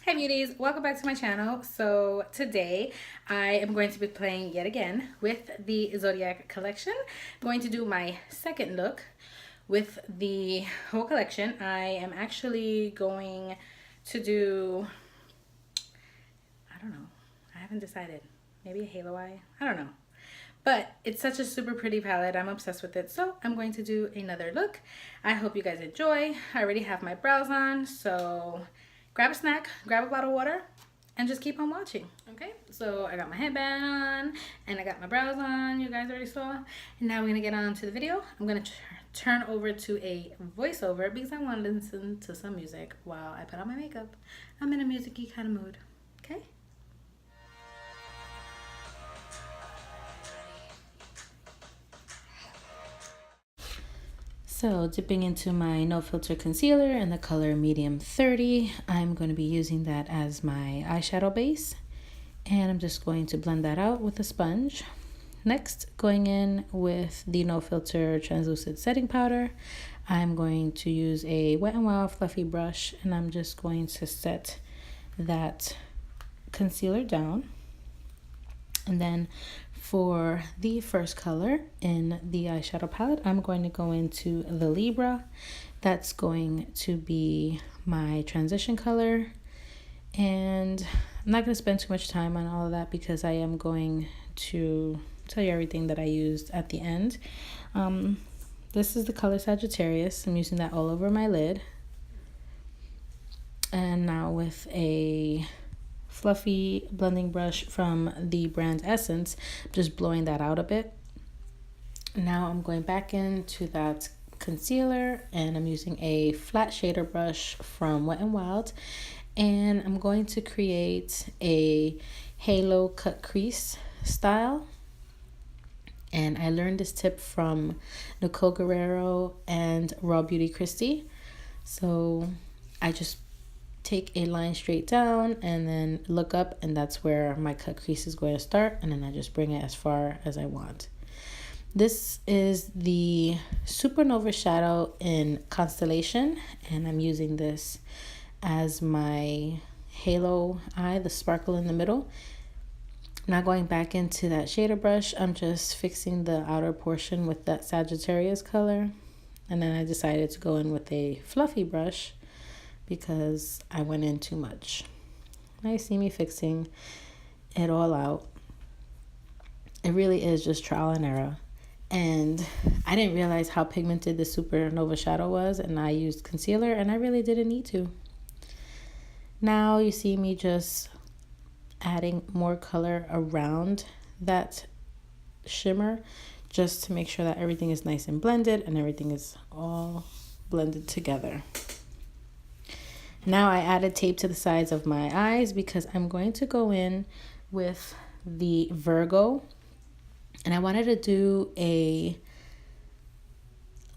Hey beauties, welcome back to my channel. So today I am going to be playing yet again with the Zodiac collection. I'm going to do my second look with the whole collection. I am actually going to do, I don't know, I haven't decided, maybe a halo eye, I don't know. But it's such a super pretty palette. I'm obsessed with it. So I'm going to do another look. I hope you guys enjoy. I already have my brows on, so grab a snack, grab a bottle of water, and just keep on watching. Okay, so I got my headband on and I got my brows on, you guys already saw. And now we're gonna get on to the video. I'm gonna turn over to a voiceover because I want to listen to some music while I put on my makeup. I'm in a music-y kind of mood. Okay. So dipping into my no filter concealer in the color medium 30, I'm going to be using that as my eyeshadow base, and I'm just going to blend that out with a sponge. Next, going in with the no filter translucent setting powder, I'm going to use a Wet n Wild fluffy brush, and I'm just going to set that concealer down. And then for the first color in the eyeshadow palette, I'm going to go into the Libra. That's going to be my transition color. And I'm not going to spend too much time on all of that because I am going to tell you everything that I used at the end. This is the color Sagittarius. I'm using that all over my lid. And now with a fluffy blending brush from the brand Essence, just blowing that out a bit. Now I'm going back into that concealer and I'm using a flat shader brush from Wet n Wild, and I'm going to create a halo cut crease style. And I learned this tip from Nicole Guerrero and Raw Beauty Christie. So I just take a line straight down and then look up, and that's where my cut crease is going to start, and then I just bring it as far as I want. This is the Supernova shadow in Constellation, and I'm using this as my halo eye, the sparkle in the middle. Now going back into that shader brush, I'm just fixing the outer portion with that Sagittarius color, and then I decided to go in with a fluffy brush because I went in too much. Now you see me fixing it all out. It really is just trial and error. And I didn't realize how pigmented the Supernova shadow was, and I used concealer and I really didn't need to. Now you see me just adding more color around that shimmer just to make sure that everything is nice and blended and everything is all blended together. Now I added tape to the sides of my eyes because I'm going to go in with the Virgo, and I wanted to do a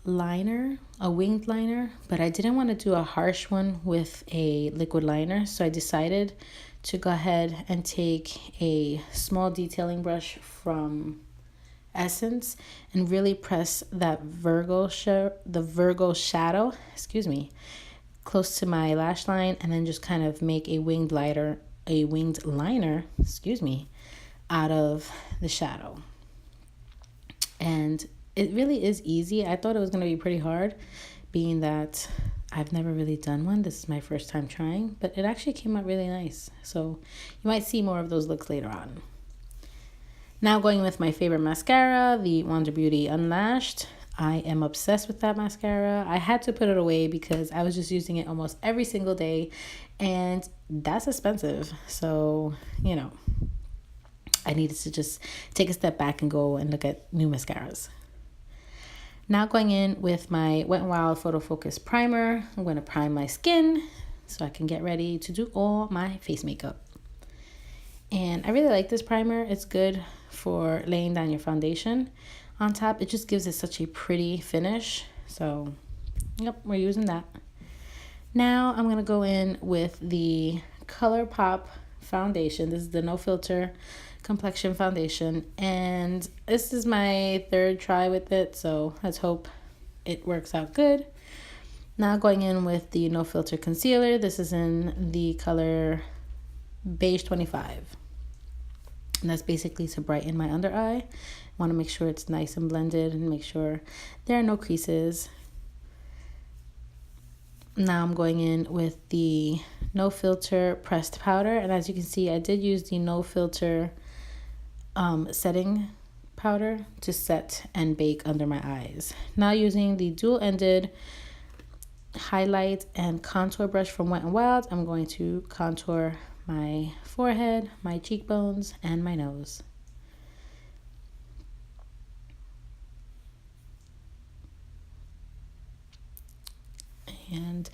liner, a winged liner, but I didn't want to do a harsh one with a liquid liner, so I decided to go ahead and take a small detailing brush from Essence and really press that Virgo shadow, close to my lash line, and then just kind of make a winged liner, out of the shadow. And it really is easy. I thought it was going to be pretty hard, being that I've never really done one. This is my first time trying, but it actually came out really nice. So you might see more of those looks later on. Now going with my favorite mascara, the Wonder Beauty Unlashed. I am obsessed with that mascara. I had to put it away because I was just using it almost every single day, and that's expensive. So, you know, I needed to just take a step back and go and look at new mascaras. Now going in with my Wet n Wild Photo Focus Primer, I'm going to prime my skin so I can get ready to do all my face makeup. And I really like this primer. It's good for laying down your foundation on top. It just gives it such a pretty finish. So, yep, we're using that. Now I'm going to go in with the ColourPop foundation. This is the No Filter Complexion Foundation. And this is my third try with it, so let's hope it works out good. Now going in with the No Filter Concealer. This is in the color Beige 25. And that's basically to brighten my under eye. I want to make sure it's nice and blended and make sure there are no creases. Now I'm going in with the No Filter Pressed Powder. And as you can see, I did use the No Filter setting powder to set and bake under my eyes. Now using the dual-ended highlight and contour brush from Wet n Wild, I'm going to contour my forehead, my cheekbones, and my nose. And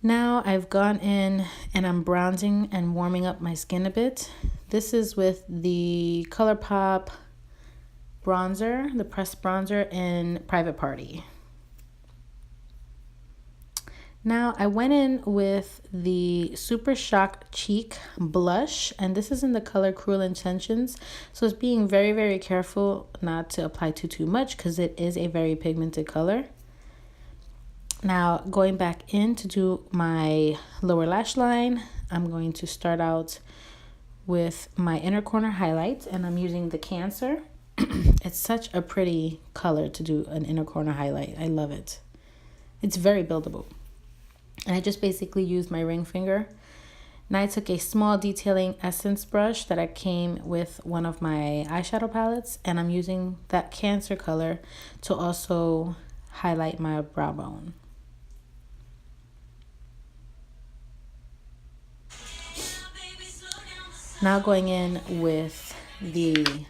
now I've gone in and I'm bronzing and warming up my skin a bit. This is with the ColourPop bronzer, the pressed bronzer in Private Party. Now I went in with the Super Shock Cheek blush, and this is in the color Cruel Intentions. So it's being very, very careful not to apply too much because it is a very pigmented color. Now going back in to do my lower lash line, I'm going to start out with my inner corner highlight, and I'm using the Cancer. It's such a pretty color to do an inner corner highlight. I love it. It's very buildable. And I just basically used my ring finger. Now I took a small detailing essence brush that I came with one of my eyeshadow palettes, and I'm using that Cancer color to also highlight my brow bone. Now going in with the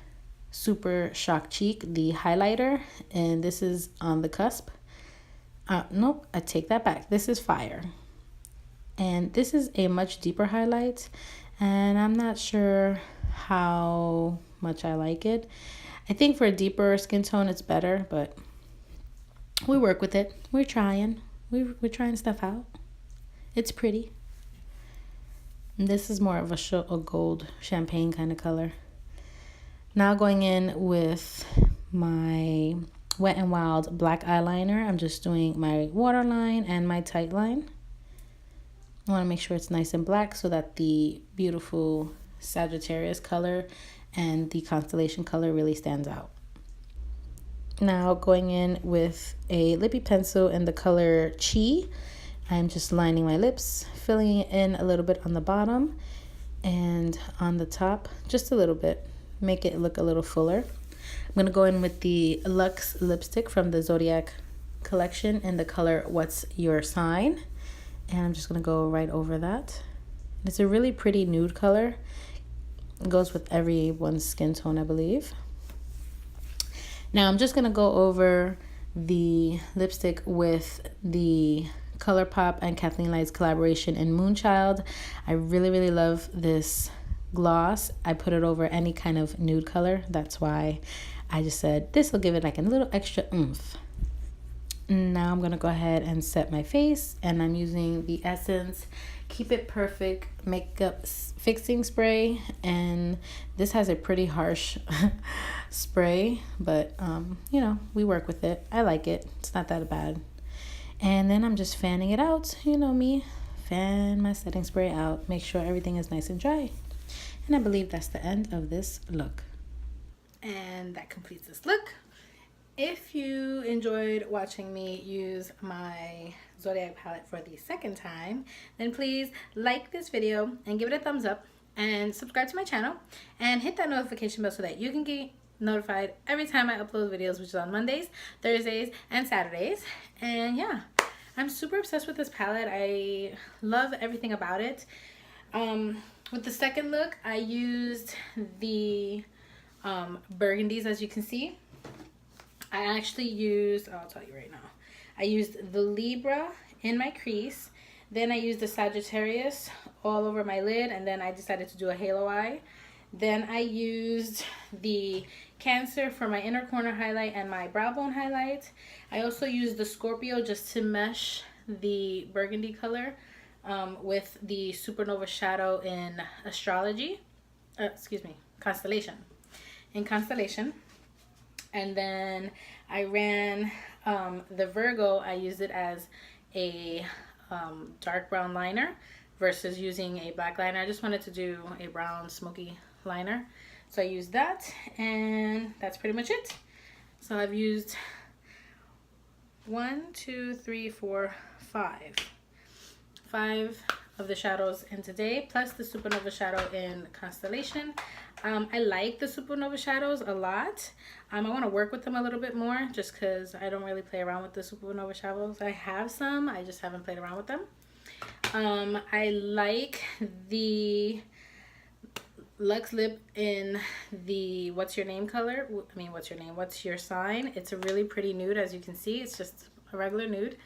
Super Shock Cheek, the highlighter, and this is on the cusp. Nope, I take that back. This is Fire. And this is a much deeper highlight, and I'm not sure how much I like it. I think for a deeper skin tone it's better, but we work with it. We're trying. We're trying stuff out. It's pretty. And this is more of a gold champagne kind of color. Now going in with my Wet n Wild black eyeliner. I'm just doing my waterline and my tight line. I want to make sure it's nice and black so that the beautiful Sagittarius color and the constellation color really stands out. Now going in with a lippy pencil in the color Chi. I'm just lining my lips, filling it in a little bit on the bottom and on the top, just a little bit. Make it look a little fuller. I'm going to go in with the Luxe lipstick from the Zodiac collection in the color What's Your Sign. And I'm just going to go right over that. It's a really pretty nude color. It goes with everyone's skin tone, I believe. Now I'm just going to go over the lipstick with the ColourPop and Kathleenlights collaboration in Moonchild. I really, really love this gloss. I put it over any kind of nude color. That's why I just said this will give it like a little extra oomph. Now I'm gonna go ahead and set my face, and I'm using the Essence Keep It Perfect makeup fixing spray, and this has a pretty harsh spray, but you know, we work with it. I like it. It's not that bad. And then I'm just fanning it out. You know me, fan my setting spray out, make sure everything is nice and dry. And I believe that's the end of this look. And that completes this look. If you enjoyed watching me use my Zodiac palette for the second time, then please like this video and give it a thumbs up and subscribe to my channel and hit that notification bell so that you can get notified every time I upload videos, which is on Mondays, Thursdays, and Saturdays. And yeah, I'm super obsessed with this palette. I love everything about it. With the second look, I used the burgundies, as you can see. I actually used, I'll tell you right now, I used the Libra in my crease, then I used the Sagittarius all over my lid, and then I decided to do a halo eye. Then I used the Cancer for my inner corner highlight and my brow bone highlight. I also used the Scorpio just to mesh the burgundy color with the Supernova shadow in Astrology, Constellation. In Constellation. And then I ran the Virgo, I used it as a dark brown liner versus using a black liner. I just wanted to do a brown smoky liner. So I used that, and that's pretty much it. So I've used 1, 2, 3, 4, 5 of the shadows in today, plus the Supernova shadow in Constellation. I like the Supernova shadows a lot. I want to work with them a little bit more just because I don't really play around with the Supernova shadows. I have some, I just haven't played around with them. I like the Luxe Lip in the What's Your Name color. I mean, what's your name? What's your sign? It's a really pretty nude, as you can see. It's just a regular nude.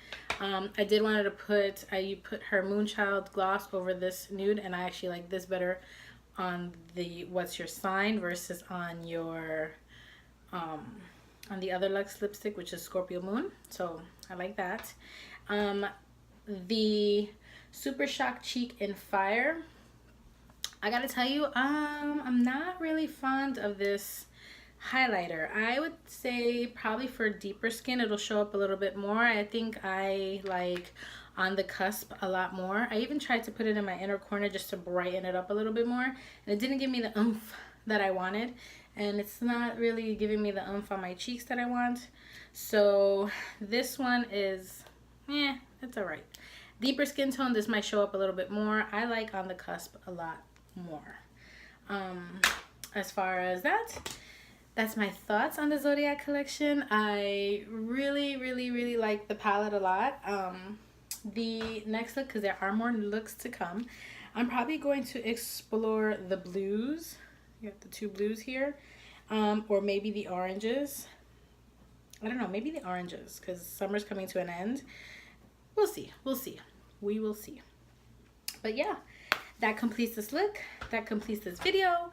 I did wanted to put, I put her Moonchild gloss over this nude, and I actually like this better on the What's Your Sign versus on your, on the other Luxe lipstick, which is Scorpio Moon. So I like that. The Super Shock Cheek in Fire. I gotta tell you, I'm not really fond of this highlighter. I would say probably for deeper skin it'll show up a little bit more. I think I like On the Cusp a lot more. I even tried to put it in my inner corner just to brighten it up a little bit more, and it didn't give me the oomph that I wanted, and it's not really giving me the oomph on my cheeks that I want. So this one is, it's alright. Deeper skin tone, this might show up a little bit more. I like On the Cusp a lot more. As far as that, that's my thoughts on the Zodiac collection. I really like the palette a lot. The next look, because there are more looks to come, I'm probably going to explore the blues. You got the 2 blues here, or maybe the oranges. I don't know, maybe the oranges, because summer's coming to an end. We'll see, we will see. But yeah, that completes this look, that completes this video,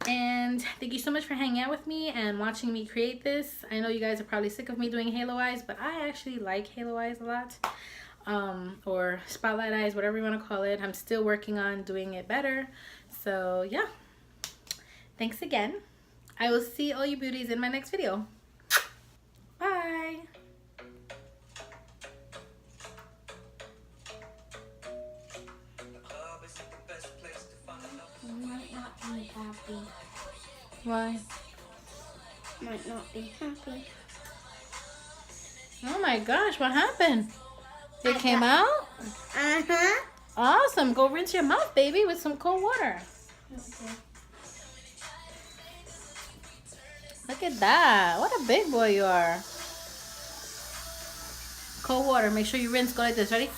and thank you so much for hanging out with me and watching me create this. I know you guys are probably sick of me doing halo eyes, but I actually like halo eyes a lot, or spotlight eyes, whatever you want to call it. I'm still working on doing it better. So yeah, thanks again. I will see all you beauties in my next video. Bye. Might not be happy. Why? Might not be happy. Oh my gosh, what happened? It came out? Uh-huh. Awesome. Go rinse your mouth, baby, with some cold water. Okay. Look at that. What a big boy you are. Cold water. Make sure you rinse. Go like this. Ready?